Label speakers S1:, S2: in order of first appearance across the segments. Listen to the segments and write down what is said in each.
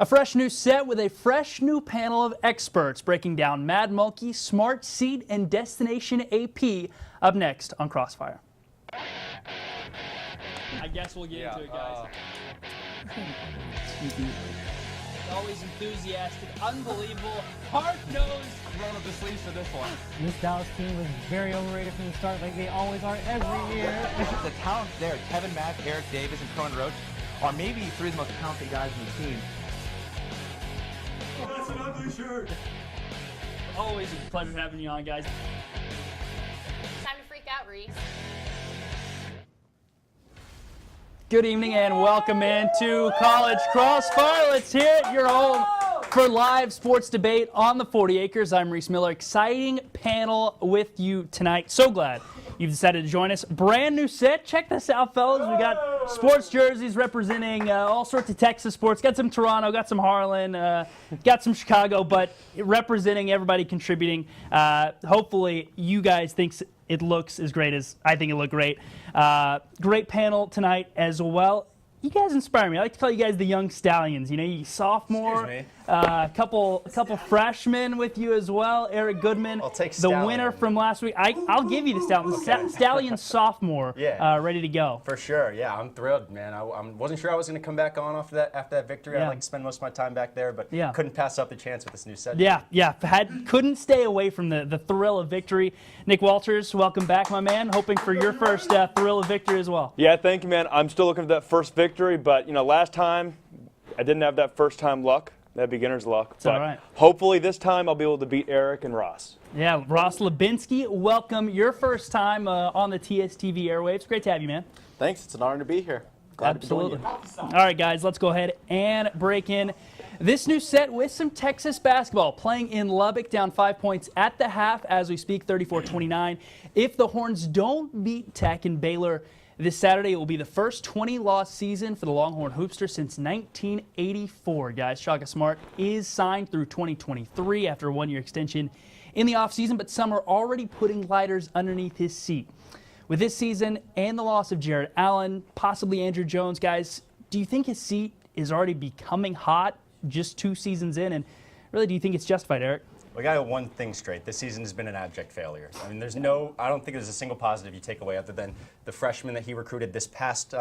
S1: A fresh new set with a fresh new panel of experts breaking down Mad Monkey, Smart Seat, and Destination AP up next on Crossfire. I guess we'll get into it, guys. Always enthusiastic, unbelievable, hard-nosed.
S2: Roll up the sleeves for this one.
S3: This Dallas team was very overrated from the start, like they always are every year.
S2: The talent there, Kevin Mack, Eric Davis, and Cohen Roach are maybe three of the most talented guys in the team.
S4: That's an ugly shirt.
S1: Always a pleasure having you on, guys.
S5: Time to freak out, Reese.
S1: Good evening and welcome into College Crossfire. Let's hear it. You're home for live sports debate on the 40 acres. I'm Reese Miller. Exciting panel with you tonight. So glad you've decided to join us. Brand new set. Check this out, fellas. We got sports jerseys representing all sorts of Texas sports. Got some Toronto, got some Harlan, got some Chicago, but representing everybody contributing. Hopefully you guys think it looks as great as I think it looked great. Great panel tonight as well. You guys inspire me. I like to call you guys the young stallions. You know, you sophomore, couple freshmen with you as well. Eric Goodman,
S6: I'll take
S1: the
S6: stallion.
S1: winner from last week. I'll give you the stallion.
S6: Okay.
S1: Stallion sophomore,
S6: Yeah.
S1: ready to go.
S6: For sure, yeah, I'm thrilled, man. I wasn't sure I was going to come back on after that victory.
S1: Yeah.
S6: I'd like to spend most of my time back there, but
S1: Yeah.
S6: couldn't pass up the chance with this new set.
S1: Yeah. Couldn't stay away from the thrill of victory. Nick Walters, welcome back, my man. Hoping for your first thrill of victory as well.
S7: Yeah, thank you, man. I'm still looking for that first victory, but last time I didn't have that first time luck, that beginner's luck.
S1: It's
S7: but
S1: all right.
S7: Hopefully this time I'll be able to beat Eric and Ross.
S1: Yeah, Ross Labenske, welcome. Your first time on the TSTV airwaves. Great to have you, man.
S8: Thanks. It's an honor to be here. Glad
S1: Absolutely.
S8: to be joining you.
S1: All right, guys, let's go ahead and break in this new set with some Texas basketball. Playing in Lubbock, down 5 points at the half as we speak, 34-29. If the Horns don't beat Tech and Baylor this Saturday, it will be the first 20-loss season for the Longhorn Hoopsters since 1984, guys. Shaka Smart is signed through 2023 after a one-year extension in the offseason, but some are already putting lighters underneath his seat. With this season and the loss of Jared Allen, possibly Andrew Jones, guys, do you think his seat is already becoming hot just 2 seasons in? And really, do you think it's justified, Eric?
S6: We got one thing straight. This season has been an abject failure. I mean, I don't think there's a single positive you take away other than the freshmen that he recruited this past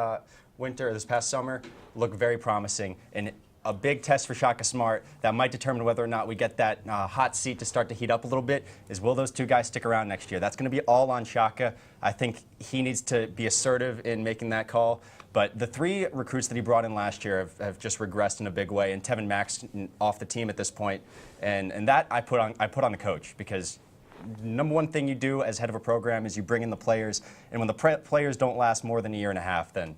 S6: winter, this past summer, look very promising. And a big test for Shaka Smart that might determine whether or not we get that hot seat to start to heat up a little bit is, will those two guys stick around next year? That's going to be all on Shaka. I think he needs to be assertive in making that call. But the 3 recruits that he brought in last year have just regressed in a big way, and Tevin Mack's off the team at this point. And that I put on the coach, because number one thing you do as head of a program is you bring in the players, and when the players don't last more than a year and a half, then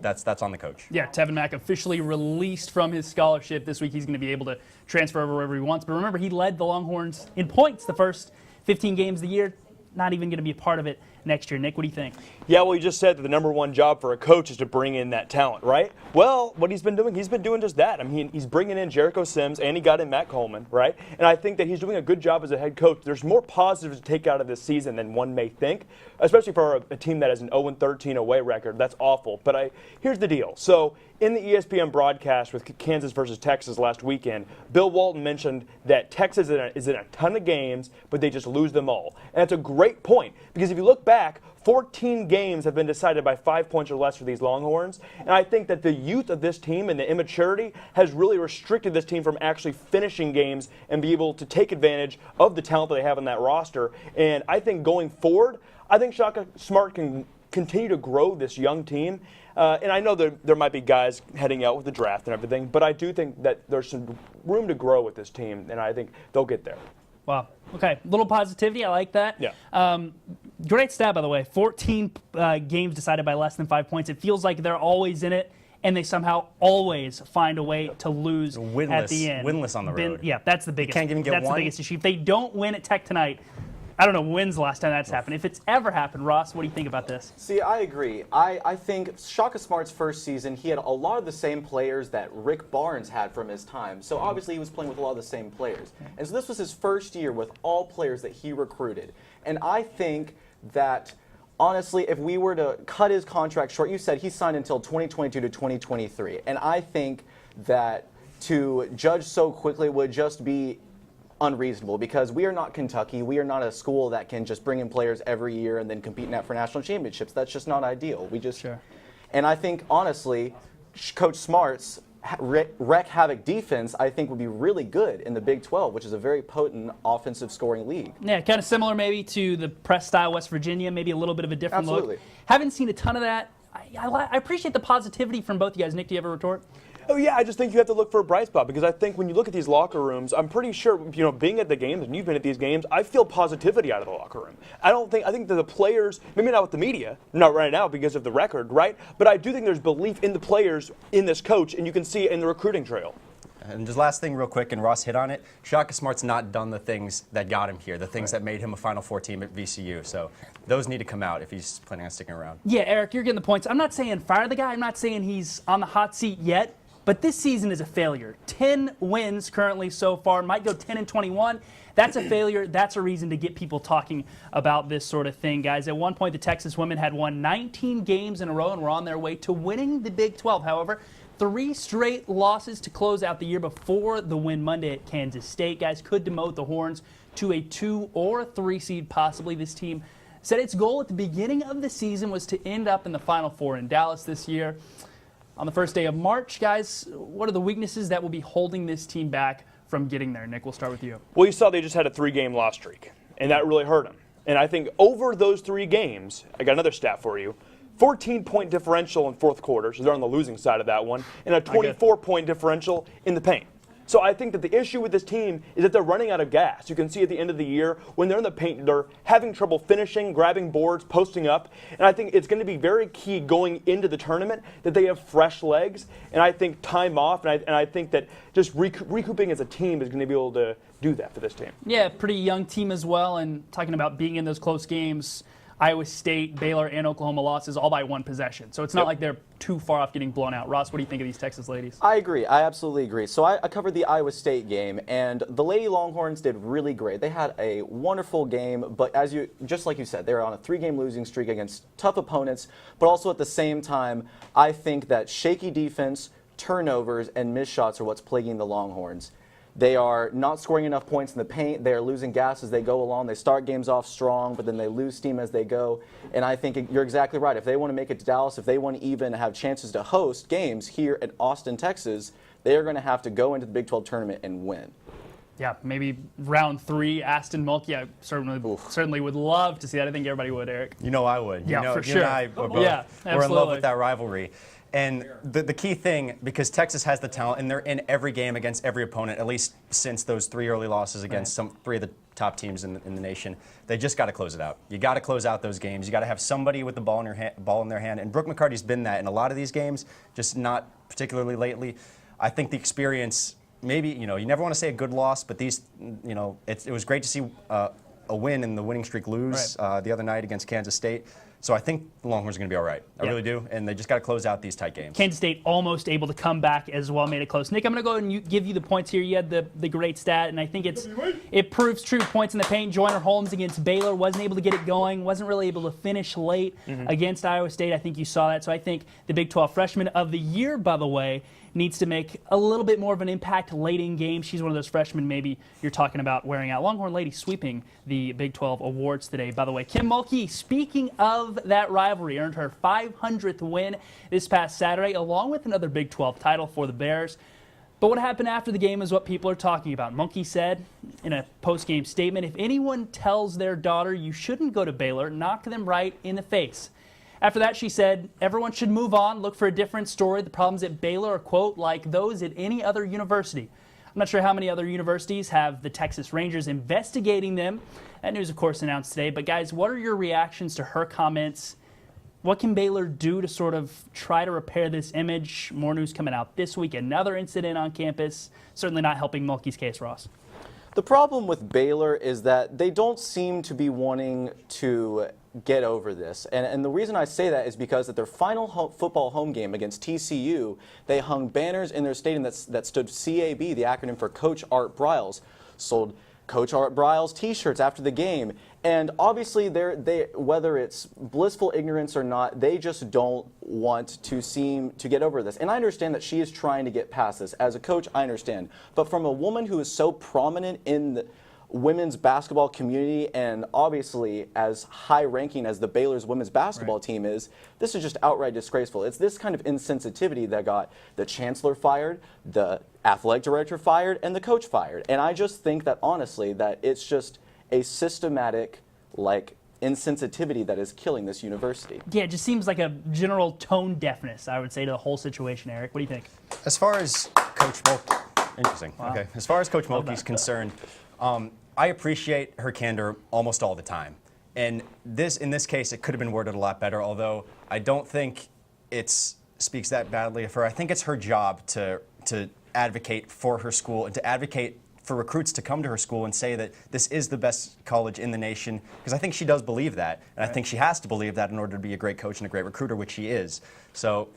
S6: that's on the coach.
S1: Yeah, Tevin Mack officially released from his scholarship this week. He's going to be able to transfer over wherever he wants. But remember, he led the Longhorns in points the first 15 games of the year. Not even going to be a part of it next year. Nick, what do you think?
S7: Yeah, well, you just said that the number one job for a coach is to bring in that talent, right? Well, what he's been doing just that. I mean, he's bringing in Jericho Sims, and he got in Matt Coleman, right? And I think that he's doing a good job as a head coach. There's more positives to take out of this season than one may think, especially for a team that has an 0-13 away record. That's awful. But here's the deal. So in the ESPN broadcast with Kansas versus Texas last weekend, Bill Walton mentioned that Texas is in a ton of games, but they just lose them all. And that's a great point, because if you look back, 14 games have been decided by 5 points or less for these Longhorns. And I think that the youth of this team and the immaturity has really restricted this team from actually finishing games and be able to take advantage of the talent that they have on that roster. And I think going forward, I think Shaka Smart can continue to grow this young team. And I know there might be guys heading out with the draft and everything, but I do think that there's some room to grow with this team, and I think they'll get there.
S1: Wow. Okay. Little positivity. I like that.
S7: Yeah.
S1: Great stat, by the way. 14 games decided by less than 5 points. It feels like they're always in it, and they somehow always find a way to lose at the end.
S6: Winless on the road.
S1: Yeah, that's the biggest.
S6: Can't even get
S1: that's
S6: one?
S1: the biggest issue. If they don't win at Tech tonight, I don't know when's the last time that's happened. If it's ever happened, Ross, what do you think about this?
S8: See, I agree. I think Shaka Smart's first season, he had a lot of the same players that Rick Barnes had from his time. So obviously he was playing with a lot of the same players. And so this was his first year with all players that he recruited. And I think that, honestly, if we were to cut his contract short, you said he signed until 2022 to 2023. And I think that to judge so quickly would just be unreasonable, because we are not Kentucky. We are not a school that can just bring in players every year and then compete for national championships. That's just not ideal. And I think, honestly, Coach Smart's wreck havoc defense, I think, would be really good in the Big 12, which is a very potent offensive scoring league.
S1: Yeah, kind of similar maybe to the press style West Virginia, maybe a little bit of a different
S8: Absolutely.
S1: look. Haven't seen a ton of that. I appreciate the positivity from both you guys. Nick, do you have a retort?
S7: Oh yeah, I just think you have to look for a bright spot, because I think when you look at these locker rooms, I'm pretty sure, being at the games, and you've been at these games, I feel positivity out of the locker room. I think that the players, maybe not with the media, not right now because of the record, right? But I do think there's belief in the players, in this coach, and you can see it in the recruiting trail.
S6: And just last thing real quick, and Ross hit on it, Shaka Smart's not done the things that got him here, the things that made him a Final Four team at VCU. So those need to come out if he's planning on sticking around.
S1: Yeah, Eric, you're getting the points. I'm not saying fire the guy. I'm not saying he's on the hot seat yet. But this season is a failure. 10 wins currently so far. Might go 10-21. That's a failure. That's a reason to get people talking about this sort of thing, guys. At one point, the Texas women had won 19 games in a row and were on their way to winning the Big 12. However, 3 straight losses to close out the year before the win Monday at Kansas State. Guys, could demote the Horns to a 2 or 3 seed possibly. This team said its goal at the beginning of the season was to end up in the Final Four in Dallas this year. On the first day of March, guys, what are the weaknesses that will be holding this team back from getting there? Nick, we'll start with you.
S7: Well, you saw they just had a 3-game loss streak, and that really hurt them. And I think over those 3 games, I got another stat for you, 14-point differential in fourth quarter, so they're on the losing side of that one, and a 24-point differential in the paint. So I think that the issue with this team is that they're running out of gas. You can see at the end of the year, when they're in the paint, they're having trouble finishing, grabbing boards, posting up. And I think it's going to be very key going into the tournament that they have fresh legs. And I think time off, and I think that just recouping as a team is going to be able to do that for this team.
S1: Yeah, pretty young team as well. And talking about being in those close games, Iowa State, Baylor, and Oklahoma losses all by 1 possession. So it's not like they're too far off getting blown out. Ross, what do you think of these Texas ladies?
S8: I agree. I absolutely agree. So I covered the Iowa State game, and the Lady Longhorns did really great. They had a wonderful game, but just like you said, they were on a 3-game losing streak against tough opponents, but also at the same time, I think that shaky defense, turnovers, and missed shots are what's plaguing the Longhorns. They are not scoring enough points in the paint. They are losing gas as they go along. They start games off strong, but then they lose steam as they go. And I think you're exactly right. If they want to make it to Dallas, if they want to even have chances to host games here at Austin, Texas, they are going to have to go into the Big 12 tournament and win.
S1: Yeah, maybe round 3, Aston Mulkey. I certainly would love to see that. I think everybody would, Eric.
S6: You know I would.
S1: Yeah, for sure.
S6: You and I are both, we're in love with that rivalry. And the key thing, because Texas has the talent, and they're in every game against every opponent, at least since those 3 early losses against 3 of the top teams in the nation, they just got to close it out. You got to close out those games. You got to have somebody with the ball in their hand. And Brooke McCarty's been that in a lot of these games, just not particularly lately. I think the experience, maybe, you never want to say a good loss, but these, it was great to see a win and the winning streak lose the other night against Kansas State. So I think the Longhorns are going to be all right. I really do. And they just got to close out these tight games.
S1: Kansas State almost able to come back as well, made it close. Nick, I'm going to go ahead and give you the points here. You had the great stat, and I think it proves true. Points in the paint. Joyner Holmes against Baylor wasn't able to get it going, wasn't really able to finish late against Iowa State. I think you saw that. So I think the Big 12 Freshman of the Year, by the way, needs to make a little bit more of an impact late in games. She's one of those freshmen maybe you're talking about wearing out. Longhorn lady sweeping the Big 12 awards today, by the way. Kim Mulkey, speaking of that rivalry, earned her 500th win this past Saturday, along with another Big 12 title for the Bears. But what happened after the game is what people are talking about. Mulkey said in a post-game statement, if anyone tells their daughter you shouldn't go to Baylor, knock them right in the face. After that, she said, everyone should move on, look for a different story. The problems at Baylor are, quote, like those at any other university. I'm not sure how many other universities have the Texas Rangers investigating them. That news, of course, announced today. But, guys, what are your reactions to her comments? What can Baylor do to sort of try to repair this image? More news coming out this week. Another incident on campus. Certainly not helping Mulkey's case, Ross.
S8: The problem with Baylor is that they don't seem to be wanting to get over this. And the reason I say that is because at their final football home game against TCU, they hung banners in their stadium that stood CAB, the acronym for Coach Art Briles, sold Coach Art Briles t-shirts after the game. And obviously, they whether it's blissful ignorance or not, they just don't want to seem to get over this. And I understand that she is trying to get past this. As a coach, I understand. But from a woman who is so prominent in the women's basketball community and obviously as high-ranking as the Baylor's women's basketball team is, this is just outright disgraceful. It's this kind of insensitivity that got the chancellor fired, the athletic director fired, and the coach fired. And I just think that, honestly, that it's just a systematic, insensitivity that is killing this university.
S1: Yeah, it just seems like a general tone deafness, I would say, to the whole situation, Eric. What do you think?
S6: As far as Coach Mulkey, interesting. Wow. Okay. As far as Coach Mulkey's concerned, I appreciate her candor almost all the time. And in this case, it could have been worded a lot better, although I don't think it speaks that badly of her. I think it's her job to advocate for her school and to advocate for recruits to come to her school and say that this is the best college in the nation, because I think she does believe that, and I think she has to believe that in order to be a great coach and a great recruiter, which she is. So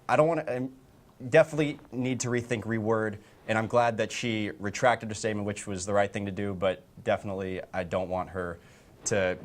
S6: I don't want to, definitely need to rethink, reword, and I'm glad that she retracted her statement, which was the right thing to do, but definitely I don't want her to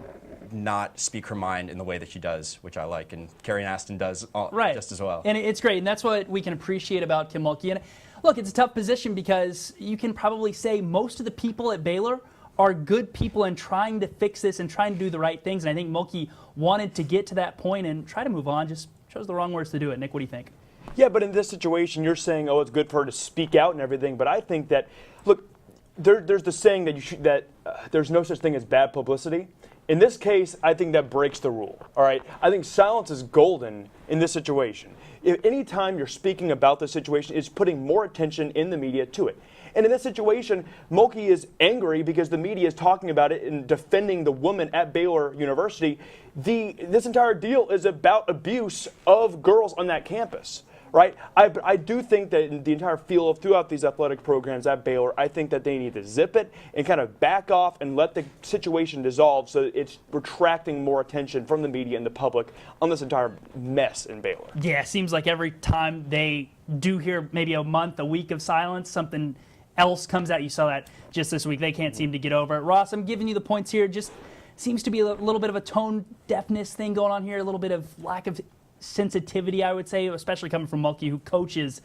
S6: not speak her mind in the way that she does, which I like, and Carrie Aston does just as well.
S1: And it's great, and that's what we can appreciate about Kim Mulkey. And look, it's a tough position because you can probably say most of the people at Baylor are good people and trying to fix this and trying to do the right things. And I think Mulkey wanted to get to that point and try to move on, just chose the wrong words to do it. Nick, what do you think?
S7: Yeah, but in this situation, you're saying, oh, it's good for her to speak out and everything. But I think that, look, there's the saying that there's no such thing as bad publicity. In this case, I think that breaks the rule. All right, I think silence is golden in this situation. If any time you're speaking about the situation, it's putting more attention in the media to it. And in this situation, Mulkey is angry because the media is talking about it and defending the woman at Baylor University. This entire deal is about abuse of girls on that campus. Right? I do think that in the entire field throughout these athletic programs at Baylor, I think that they need to zip it and kind of back off and let the situation dissolve so that it's retracting more attention from the media and the public on this entire mess in Baylor.
S1: Yeah, it seems like every time they do hear maybe a month, a week of silence, something else comes out. You saw that just this week. They can't seem to get over it. Ross, I'm giving you the points here. Just seems to be a little bit of a tone deafness thing going on here, a little bit of lack of sensitivity, I would say, especially coming from Mulkey, who coaches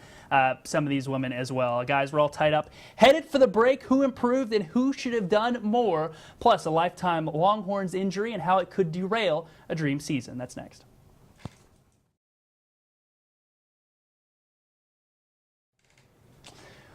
S1: some of these women as well. Guys, we're all tied up. Headed for the break, who improved and who should have done more, plus a lifetime Longhorns injury and how it could derail a dream season. That's next.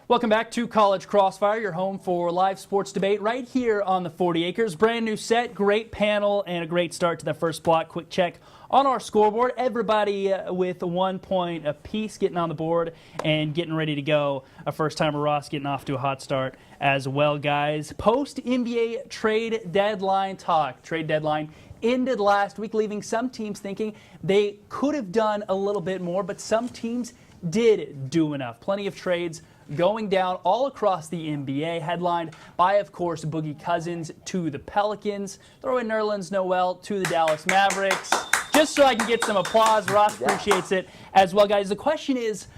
S1: Welcome back to College Crossfire, your home for live sports debate right here on the 40 Acres. Brand new set, great panel, and a great start to the first block. Quick check on our scoreboard. Everybody with 1 point apiece getting on the board and getting ready to go. A first-timer Ross getting off to a hot start as well, guys. Post-NBA trade deadline talk. Trade deadline ended last week, leaving some teams thinking they could have done a little bit more, but some teams did do enough. Plenty of trades going down all across the NBA, headlined by, of course, Boogie Cousins to the Pelicans, throw in Nerlens Noel to the Dallas Mavericks, just so I can get some applause. Ross appreciates it as well, guys. The question is,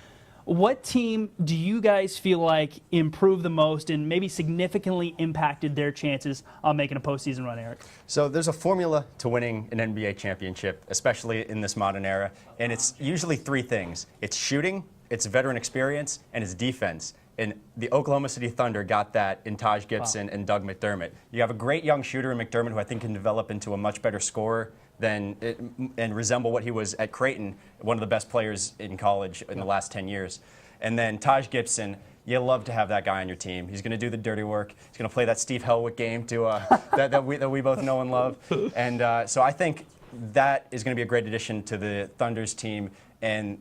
S1: what team do you guys feel like improved the most and maybe significantly impacted their chances on making a postseason run, Eric?
S6: So there's a formula to winning an NBA championship, especially in this modern era, and it's usually three things. It's shooting, it's veteran experience, and it's defense. And the Oklahoma City Thunder got that in Taj Gibson and Doug McDermott. You have a great young shooter in McDermott who I think can develop into a much better scorer and resemble what he was at Creighton, one of the best players in college in the last 10 years. And then Taj Gibson, you love to have that guy on your team. He's going to do the dirty work. He's going to play that Steve Helwick game that we both know and love. And so I think that is going to be a great addition to the Thunder's team. And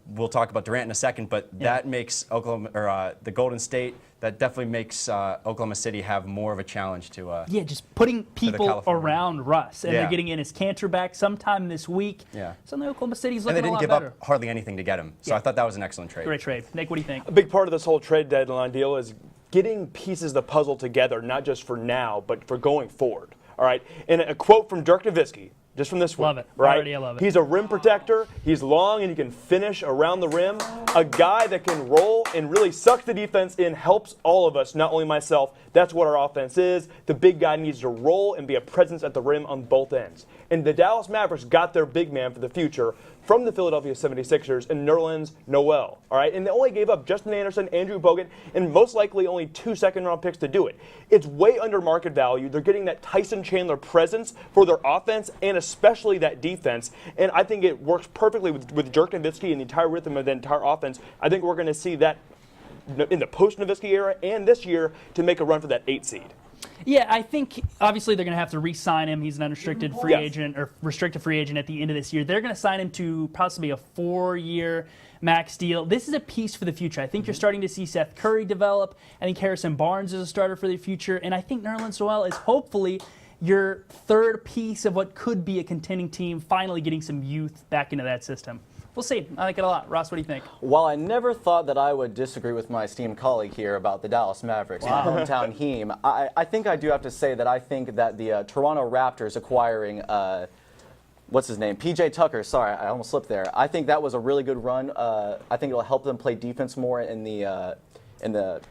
S6: we'll talk about Durant in a second, but that makes the Golden State, that definitely makes Oklahoma City have more of a challenge to
S1: just putting people around Russ. And they're getting in his Cantor back sometime this week. Yeah. Suddenly Oklahoma City's looking a lot better.
S6: And they didn't give up hardly anything to get him. So I thought that was an excellent trade.
S1: Great trade. Nick, what do you think?
S7: A big part of this whole trade deadline deal is getting pieces of the puzzle together, not just for now, but for going forward. All right. And a quote from Dirk Nowitzki, just from this week.
S1: Love it.
S7: Right?
S1: Already I love it.
S7: He's a rim protector. He's long and he can finish around the rim. A guy that can roll and really sucks the defense in, helps all of us, not only myself. That's what our offense is. The big guy needs to roll and be a presence at the rim on both ends. And the Dallas Mavericks got their big man for the future from the Philadelphia 76ers and Nerlens Noel. All right, and they only gave up Justin Anderson, Andrew Bogut, and most likely only 2 second-round picks to do it. It's way under market value. They're getting that Tyson Chandler presence for their offense and especially that defense. And I think it works perfectly with Dirk Nowitzki and the entire rhythm of the entire offense. I think we're going to see that in the post-Nowitzki era and this year to make a run for that 8 seed.
S1: Yeah, I think obviously they're going to have to re-sign him. He's an unrestricted free
S7: Yes.
S1: agent or restricted free agent at the end of this year. They're going to sign him to possibly a 4-year max deal. This is a piece for the future. I think you're starting to see Seth Curry develop. I think Harrison Barnes is a starter for the future. And I think Nerlens Noel is hopefully your third piece of what could be a contending team, finally getting some youth back into that system. We'll see. I like it a lot. Ross, what do you think?
S8: While I never thought that I would disagree with my esteemed colleague here about the Dallas Mavericks, my hometown team, I think I do have to say that I think that the Toronto Raptors acquiring, what's his name, PJ Tucker, sorry, I almost slipped there. I think that was a really good run. I think it'll help them play defense more in the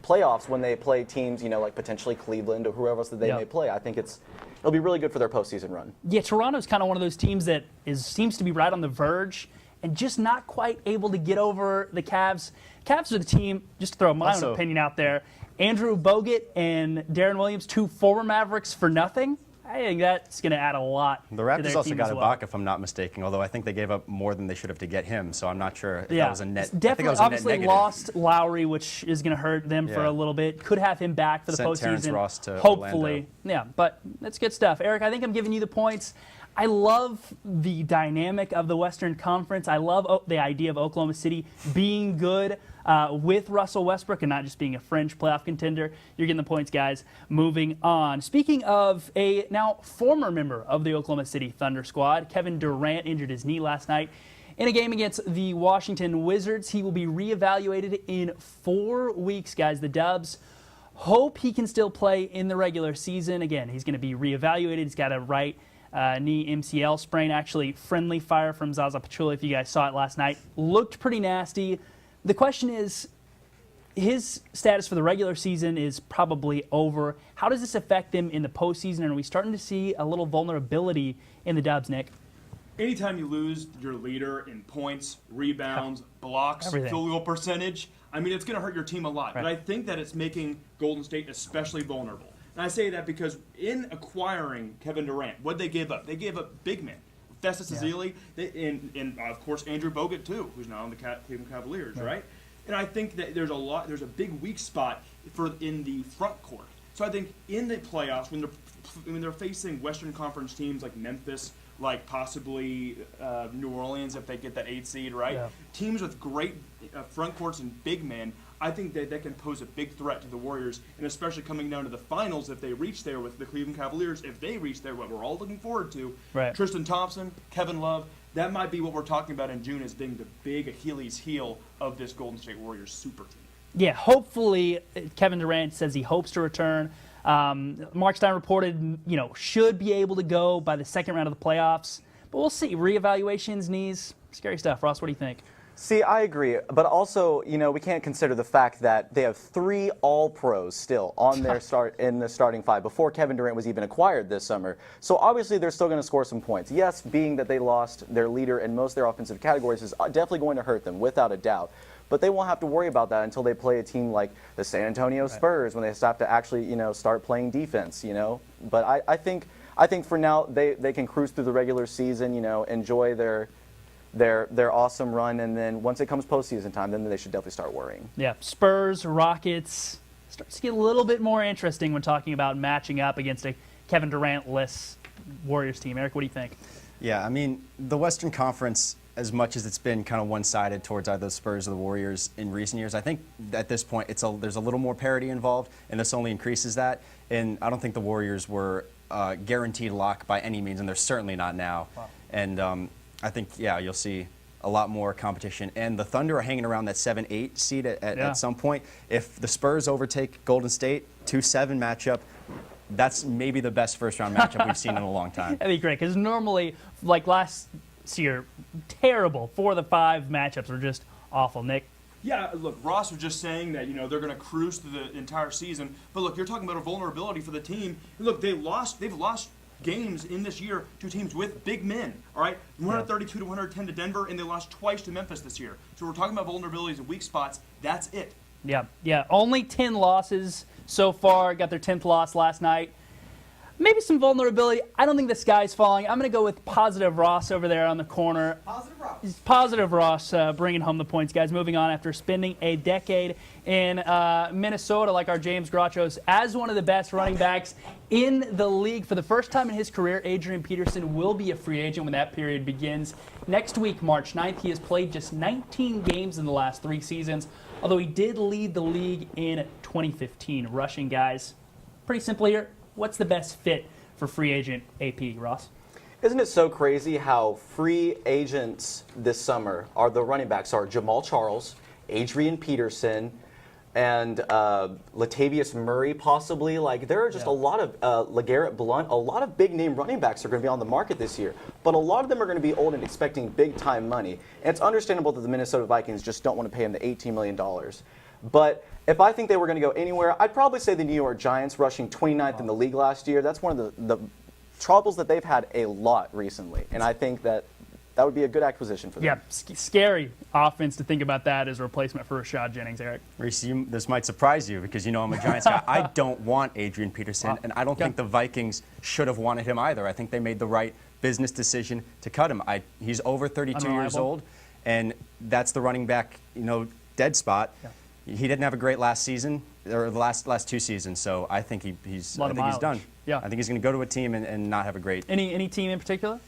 S8: playoffs when they play teams, you know, like potentially Cleveland or whoever else that they may play. I think it'll be really good for their postseason run.
S1: Yeah, Toronto's kind of one of those teams that seems to be right on the verge and just not quite able to get over the Cavs. Cavs are the team, just to throw my own opinion out there, Andrew Bogut and Darren Williams, 2 former Mavericks for nothing. I think that's going to add a lot
S6: The
S1: to
S6: Raptors
S1: their
S6: also
S1: team
S6: got
S1: as well.
S6: Ibaka, if I'm not mistaken, although I think they gave up more than they should have to get him, so I'm not sure if
S1: Yeah,
S6: that was a net. I think
S1: definitely.
S6: that was a net
S1: Obviously,
S6: negative.
S1: lost Lowry, which is going to hurt them for
S6: Yeah.
S1: a little bit. Could have him back for the
S6: Sent
S1: postseason.
S6: Terrence Ross to
S1: hopefully.
S6: Orlando.
S1: Yeah, but that's good stuff. Eric, I think I'm giving you the points. I love the dynamic of the Western Conference. I love the idea of Oklahoma City being good with Russell Westbrook and not just being a fringe playoff contender. You're getting the points, guys. Moving on. Speaking of a now former member of the Oklahoma City Thunder squad, Kevin Durant injured his knee last night in a game against the Washington Wizards. He will be reevaluated in 4 weeks, guys. The Dubs hope he can still play in the regular season. Again, he's going to be reevaluated. He's got a right knee MCL sprain. Actually, friendly fire from Zaza Pachulia, if you guys saw it last night, looked pretty nasty. The question is, his status for the regular season is probably over. How does this affect them in the postseason? And are we starting to see a little vulnerability in the Dubs, Nick?
S7: Anytime you lose your leader in points, rebounds, blocks,
S1: Everything.
S7: field goal percentage, I mean, it's going to hurt your team a lot.
S1: Right.
S7: But I think that it's making Golden State especially vulnerable. And I say that because in acquiring Kevin Durant, what they gave up? They gave up big men. Festus Ezeli, and of course Andrew Bogut too, who's now on the Cleveland Cavaliers, right? And I think that there's a big weak spot in the front court. So I think in the playoffs, when they're facing Western Conference teams like Memphis, like possibly New Orleans if they get that 8 seed, right?
S1: Yeah.
S7: Teams with great front courts and big men, I think that can pose a big threat to the Warriors, and especially coming down to the finals if they reach there with the Cleveland Cavaliers, if they reach there, what we're all looking forward to,
S1: Right.
S7: Tristan Thompson, Kevin Love, that might be what we're talking about in June as being the big Achilles heel of this Golden State Warriors super team.
S1: Yeah, hopefully Kevin Durant says he hopes to return. Mark Stein reported, should be able to go by the second round of the playoffs. But we'll see. Reevaluations, knees, scary stuff. Ross, what do you think?
S8: See, I agree, but also, we can't consider the fact that they have 3 All-Pros still on their in the starting 5 before Kevin Durant was even acquired this summer. So obviously, they're still going to score some points. Yes, being that they lost their leader in most of their offensive categories is definitely going to hurt them, without a doubt. But they won't have to worry about that until they play a team like the San Antonio Spurs, when they have to actually, start playing defense. But I think for now they can cruise through the regular season, enjoy their awesome run, and then once it comes postseason time, then they should definitely start worrying.
S1: Yeah, Spurs, Rockets, starts to get a little bit more interesting when talking about matching up against a Kevin Durant-less Warriors team. Eric, what do you think?
S6: Yeah, I mean, the Western Conference, as much as it's been kind of one-sided towards either the Spurs or the Warriors in recent years, I think at this point there's a little more parity involved, and this only increases that. And I don't think the Warriors were guaranteed lock by any means, and they're certainly not now.
S1: Wow.
S6: And I think, you'll see a lot more competition. And the Thunder are hanging around that 7-8 seed at some point. If the Spurs overtake Golden State, 2-7 matchup, that's maybe the best first-round matchup we've seen in a long time.
S1: That'd be great, because normally, like last year, terrible 4 of the 5 matchups were just awful. Nick?
S7: Yeah, look, Ross was just saying that, they're going to cruise through the entire season. But look, you're talking about a vulnerability for the team. Look, they've lost games in this year to teams with big men, all right? 132 to 110 to Denver, and they lost twice to Memphis this year. So we're talking about vulnerabilities and weak spots. That's it.
S1: Yeah. Only 10 losses so far. Got their 10th loss last night. Maybe some vulnerability. I don't think the sky's falling. I'm going to go with Positive Ross over there on the corner. Positive Ross bringing home the points, guys. Moving on after spending a decade in Minnesota, like our James Grachos, as one of the best running backs in the league. For the first time in his career, Adrian Peterson will be a free agent when that period begins. Next week, March 9th, he has played just 19 games in the last 3 seasons, although he did lead the league in 2015. Rushing, guys. Pretty simple here. What's the best fit for free agent AP, Ross?
S8: Isn't it so crazy how free agents this summer are the running backs are Jamal Charles, Adrian Peterson, and Latavius Murray possibly. Like, there are just a lot of LeGarrette Blount, a lot of big-name running backs are going to be on the market this year. But a lot of them are going to be old and expecting big-time money. And it's understandable that the Minnesota Vikings just don't want to pay him the $18 million. But if I think they were going to go anywhere, I'd probably say the New York Giants, rushing 29th in the league last year. That's one of the troubles that they've had a lot recently. And I think that would be a good acquisition for them.
S1: Yeah, scary offense to think about that as a replacement for Rashad Jennings, Eric.
S6: Reese, this might surprise you because I'm a Giants guy. I don't want Adrian Peterson, and I don't think the Vikings should have wanted him either. I think they made the right business decision to cut him. He's over 32 years old, and that's the running back, dead spot. Yeah. He didn't have a great last season, or the last 2 seasons, so I think he's done.
S1: Yeah.
S6: I think he's going to go to a team and not have a great.
S1: Any team in particular?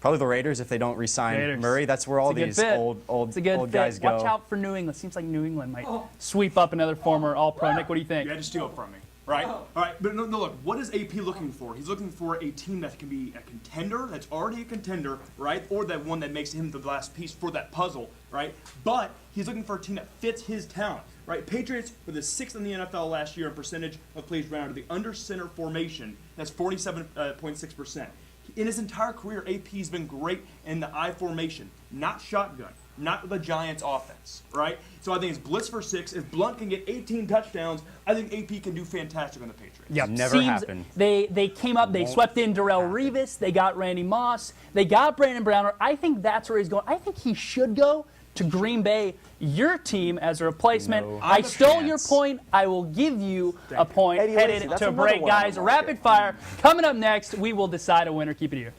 S6: Probably the Raiders if they don't re-sign Murray. That's where all these old guys go.
S1: Watch out for New England. Seems like New England might sweep up another former All-Pro. Nick, what do you think?
S7: You had to steal it from me, right? All right, but no, look, what is AP looking for? He's looking for a team that can be a contender, that's already a contender, right? Or that one that makes him the last piece for that puzzle, right? But he's looking for a team that fits his talent. Right, Patriots were the 6th in the NFL last year in percentage of plays ran to the under center formation. That's 47.6%. In his entire career, AP's been great in the I formation, not shotgun, not the Giants offense, right? So I think it's blitz for 6. If Blount can get 18 touchdowns, I think AP can do fantastic on the Patriots.
S1: Yeah,
S6: never happened.
S1: They came up, they swept in Darrelle Revis, they got Randy Moss, they got Brandon Browner. I think that's where he's going. I think he should go to Green Bay, your team, as a replacement.
S6: No.
S1: I stole your point. I will give you a point.
S8: Eddie
S1: Headed
S8: Lacy,
S1: to a break, guys. Rapid fire. Coming up next, we will decide a winner. Keep it here.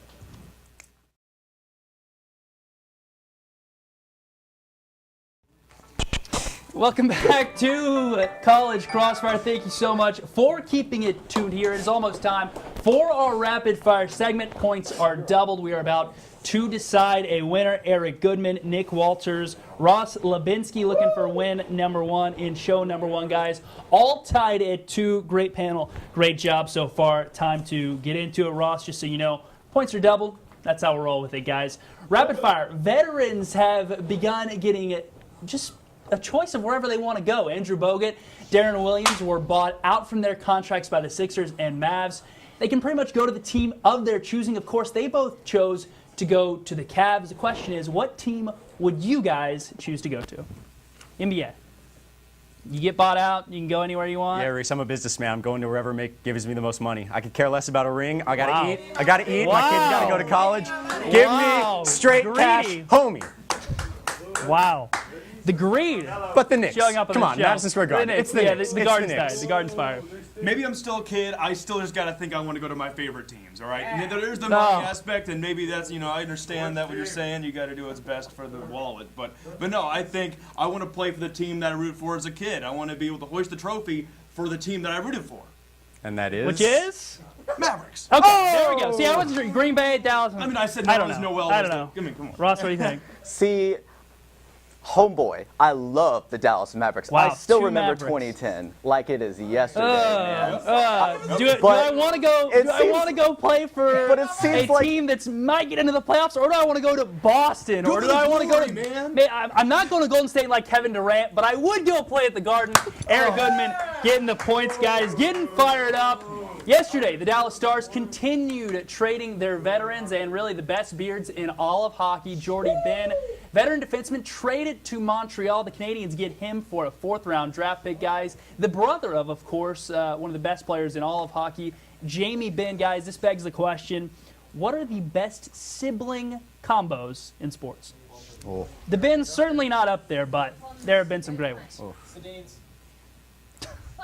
S1: Welcome back to College Crossfire. Thank you so much for keeping it tuned here. It is almost time for our rapid fire segment. Points are doubled. We are about to decide a winner. Eric Goodman, Nick Walters, Ross Labenske looking for win number 1 in show number 1, guys. All tied at 2. Great panel. Great job so far. Time to get into it, Ross. Just so you know, points are doubled. That's how we roll with it, guys. Rapid fire. Veterans have begun getting just a choice of wherever they want to go. Andrew Bogut, Darren Williams were bought out from their contracts by the Sixers and Mavs. They can pretty much go to the team of their choosing. Of course, they both chose to go to the Cavs. The question is, what team would you guys choose to go to? NBA. You get bought out, you can go anywhere you want.
S6: Yeah, Reese, I'm a businessman. I'm going to wherever gives me the most money. I could care less about a ring. I gotta eat. My kids gotta go to college. Give me straight cash, homie.
S1: Wow. The greed.
S6: But the Knicks.
S1: Showing up on
S6: Come
S1: the
S6: on,
S1: show.
S6: Madison Square Garden. It's the Knicks.
S1: The Garden Spire. The Garden Spire.
S7: Maybe I'm still a kid. I still just got to think I want to go to my favorite teams, all right? And there's the money aspect, and maybe that's, I understand that what you're saying. You got to do what's best for the wallet. But no, I think I want to play for the team that I rooted for as a kid. I want to be able to hoist the trophy for the team that I rooted for.
S6: And that is?
S1: Which is?
S7: Mavericks.
S1: Okay, there we go. See, I wasn't sure. Green Bay, Dallas.
S7: I mean, I said
S1: I don't
S7: there's
S1: know.
S7: Noel.
S1: I don't know.
S7: Come on.
S1: Ross, what do you think?
S8: See, homeboy, I love the Dallas Mavericks.
S1: Wow,
S8: I still
S1: 2
S8: remember
S1: Mavericks.
S8: 2010 like it is yesterday, man.
S1: Do I want to go? I want to go play for
S8: But it seems
S1: a
S8: like-
S1: team that's might get into the playoffs, or do I want to go to Boston, or
S7: to
S1: do I
S7: the
S1: want to go to?
S7: Glory, man.
S1: I'm not going to Golden State like Kevin Durant, but I would go play at the Garden. Eric Goodman getting the points, guys, getting fired up. Yesterday, the Dallas Stars continued trading their veterans and really the best beards in all of hockey. Jordy Ben, veteran defenseman, traded to Montreal. The Canadiens get him for a 4th-round draft pick, guys. The brother of course, one of the best players in all of hockey, Jamie Ben, guys. This begs the question, what are the best sibling combos in sports?
S6: Oh.
S1: The Ben's certainly not up there, but there have been some great ones.
S6: Oh.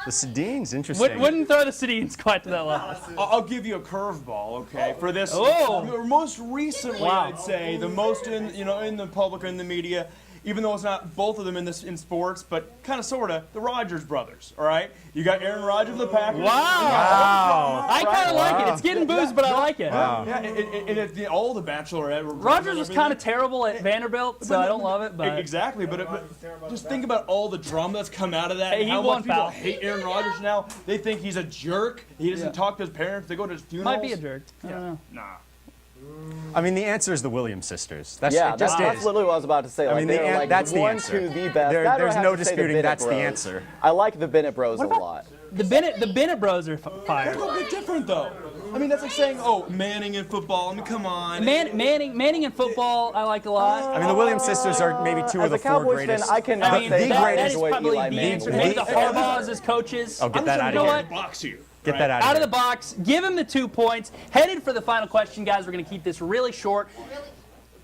S6: The Sedins, interesting.
S1: Wouldn't throw the Sedins quite to that level.
S7: I'll give you a curveball, okay? For this,
S1: Oh.
S7: most recently,
S1: Wow.
S7: I'd say the most in the public or in the media, even though it's not both of them in sports, but kind of sorta the Rodgers brothers. All right, you got Aaron Rodgers of the Packers.
S1: Wow. I kind of like it. It's getting boozed, but I like it.
S7: Yeah, and all the Bachelorette.
S1: Rodgers was kind of terrible at Vanderbilt, so I don't love it. But
S7: exactly, but just think about all the drama that's come out of that.
S1: Hey,
S7: And
S1: he
S7: how
S1: won
S7: much people
S1: foul.
S7: hate Aaron Rodgers now. They think he's a jerk. He doesn't talk to his parents. They go to his funerals.
S1: might be a jerk. I don't know.
S7: Nah.
S6: I mean, the answer is the Williams sisters. It
S8: That's
S6: just is.
S8: literally what I was about to say.
S6: I
S8: Like,
S6: mean,
S8: they're like
S6: that's the
S8: one
S6: answer.
S8: to the best.
S6: There-
S8: That or I
S6: there's
S8: have
S6: no
S8: to say the
S6: disputing
S8: Bennett
S6: that's the
S8: Bros.
S6: answer.
S8: I like the Bennett Bros a lot.
S1: The Bennett Bros are fired.
S7: They're a bit different, though. I mean, that's like saying, oh, Manning in football. I mean, come on.
S1: Manning in football, I like a lot.
S6: I mean, the Williams sisters are maybe two
S8: As
S6: of the
S8: a
S6: 4
S8: Cowboys
S6: greatest.
S8: fan, I cannot
S1: I mean,
S8: say
S1: that
S6: greatest
S1: is
S8: the way
S1: probably
S8: Eli
S1: the
S8: Manning
S1: answer.
S8: was.
S1: Maybe the Harbaughs as coaches.
S6: Oh, get that out
S1: You know
S6: of
S1: what?
S6: here.
S7: Box you.
S6: Get that out
S1: Out
S6: of
S1: of the
S6: here.
S1: box, give him the 2 points. Headed for the final question, guys. We're going to keep this really short.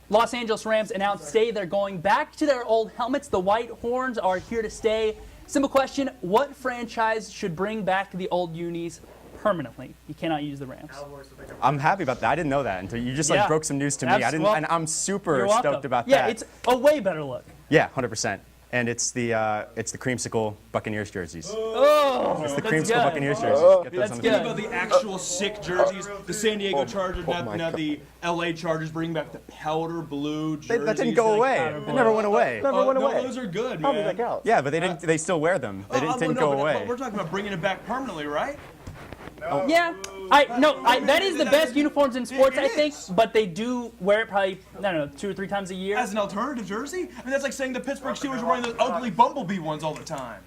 S1: Los Angeles Rams announced today they're going back to their old helmets. The White Horns are here to stay. Simple question, what franchise should bring back the old unis permanently? You cannot use the Rams.
S6: I'm happy about that. I didn't know that until you just
S1: Yeah.
S6: broke some news to me. I didn't,
S1: Well,
S6: and I'm super
S1: You're welcome.
S6: stoked about
S1: yeah,
S6: that.
S1: it's a way better look.
S6: Yeah, 100%. And it's the creamsicle Buccaneers jerseys.
S1: Oh,
S6: It's the
S1: that's
S6: creamsicle
S1: good.
S6: Buccaneers jerseys. Get those
S1: That's
S6: on the
S1: good.
S7: Think about the actual sick jerseys. The San Diego Chargers, now the LA Chargers bring back the powder blue jerseys.
S6: That didn't go away. It never went away.
S8: Never went
S7: no,
S8: away.
S7: those are good,
S8: How
S7: man.
S8: does that count?
S6: Yeah, but they didn't. They still wear them. They didn't go away.
S7: But we're talking about bringing it back permanently, right?
S1: Yeah, that is the best uniforms in sports, I think. But they do wear it probably, I don't know, 2 or 3 times a year.
S7: As an alternative jersey? I mean, that's like saying the Pittsburgh Steelers are wearing those ugly bumblebee ones all the time.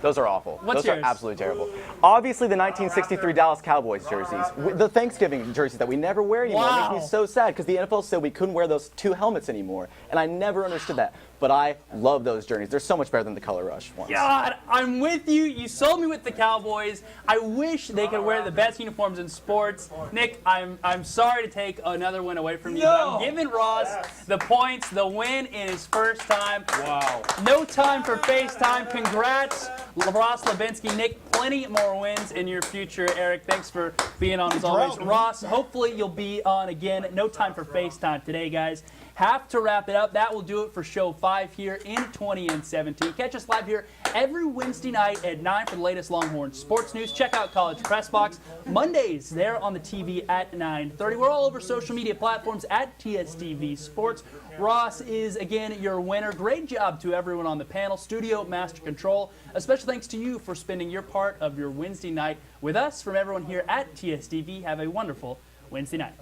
S8: Those are awful.
S1: What's
S8: Those
S1: yours?
S8: are absolutely terrible. Obviously, the 1963 Dallas Cowboys jerseys, the Thanksgiving jerseys that we never wear anymore,
S1: Wow.
S8: makes me so sad because the NFL said we couldn't wear those 2 helmets anymore, and I never understood that. But I love those jerseys. They're so much better than the Color Rush ones.
S1: God, I'm with you. You sold me with the Cowboys. I wish they could wear the best uniforms in sports. Nick, I'm sorry to take another win away from you, but I'm giving Ross the points, the win in his first time.
S7: Wow.
S1: No time for FaceTime. Congrats, Ross Labenske. Nick, plenty more wins in your future. Eric, thanks for being on as always. Ross, hopefully you'll be on again. No time for FaceTime today, guys. Have to wrap it up. That will do it for show 5 here in 2017. Catch us live here every Wednesday night at 9 for the latest Longhorn sports news. Check out College Press Box. Mondays, they're on the TV at 9:30. We're all over social media platforms at TSTV Sports. Ross is, again, your winner. Great job to everyone on the panel. Studio Master Control. A special thanks to you for spending your part of your Wednesday night with us. From everyone here at TSTV, have a wonderful Wednesday night.